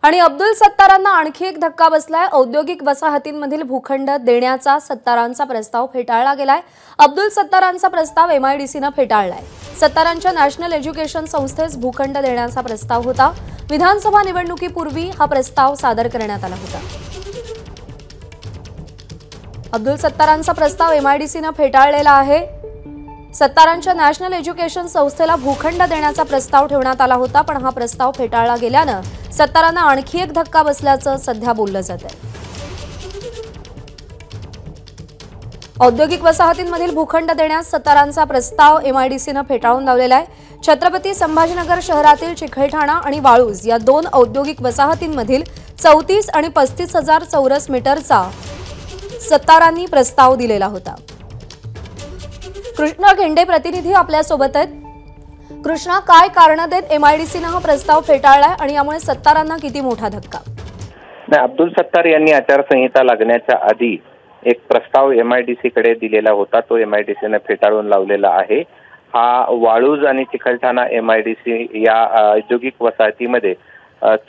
आणि अब्दुल सत्तारांना आणखी एक धक्का बसलाय। औद्योगिक वसाहतींमधील भूखंड देण्याचा सत्तारांचा प्रस्ताव फेटाळला गेलाय। अब्दुल सत्तारांचा प्रस्ताव एमआयडीसीने फेटाळलाय। सत्तारांच्या नॅशनल एज्युकेशन संस्थेस भूखंड देण्याचा प्रस्ताव होता। विधानसभा निवडणुकीपूर्वी हा प्रस्ताव सादर करण्यात आला होता। अब्दुल सत्तारांचा प्रस्ताव एमआयडीसीने फेटाळलेला आहे। सत्तारांच्या नॅशनल एज्युकेशन संस्थेला भूखंड देण्याचा प्रस्ताव ठेवण्यात आला होता, पण हा प्रस्ताव फेटाळला गेल्यानं सत्तारांना आणखी एक धक्का बसल्याचं सध्या बोललं जातंय। औद्योगिक वसाहतींमधील भूखंड देण्यास सत्तारांचा प्रस्ताव एमआयडीसीने फेटाळून लावलेला आहे। छत्रपती संभाजीनगर शहरातील चिखलठाणा आणि वाळूज या दोन औद्योगिक वसाहतींमधील 34 आणि 35,000 चौरस मीटरचा सत्तारांनी प्रस्ताव दिलेला होता। कृष्णा घेंडे प्रतिनिधी आपल्या सोबत आहेत। कृष्णा, काय कारण देत एमआयडीसीने हा प्रस्ताव फेटाळलाय आणि यामुळे सत्तारांना किती मोठा धक्का? अब्दुल सत्तार यांनी आचारसंहिता लागण्याच्या आधी एक प्रस्ताव एमआयडीसी कडे दिलेला होता, तो एमआयडीसीने फेटाळून लावलेला आहे। हा वाळूज आणि चिखलठाणा एमआयडीसी या औद्योगिक वसाहतीमध्ये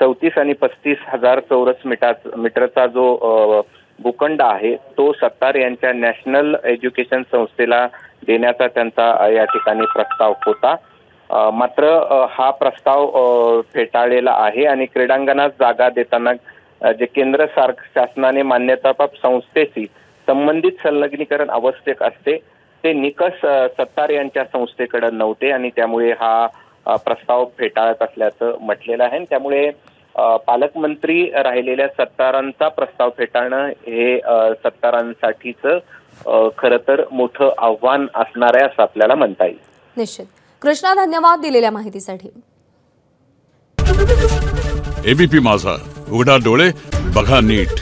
34 आणि 35,000 चौरस मीटरचा जो भूखंड आहे तो सत्तार यांच्या नॅशनल एज्युकेशन संस्थेला देण्याचा त्यांचा या ठिकाणी प्रस्ताव होता। मात्र हा प्रस्ताव फेटाळलेला आहे आणि क्रीडांगणात जागा देताना जे केंद्र शासनाने मान्यताप्राप्त संस्थेशी संबंधित संलग्नीकरण आवश्यक असते ते निकष सत्तार यांच्या संस्थेकडे नव्हते आणि त्यामुळे हा प्रस्ताव फेटाळत असल्याचं म्हटलेलं आहे। त्यामुळे पालकमंत्री राहिलेल्या सत्तारांचा प्रस्ताव फेटाळणं हे सत्तारांसाठीच खरं तर मोठं आव्हान असणार आहे असं आपल्याला म्हणता येईल। निश्चित। कृष्णा, धन्यवाद दिलेल्या माहितीसाठी। एबीपी माझा, उघडा डोळे बघा नीट।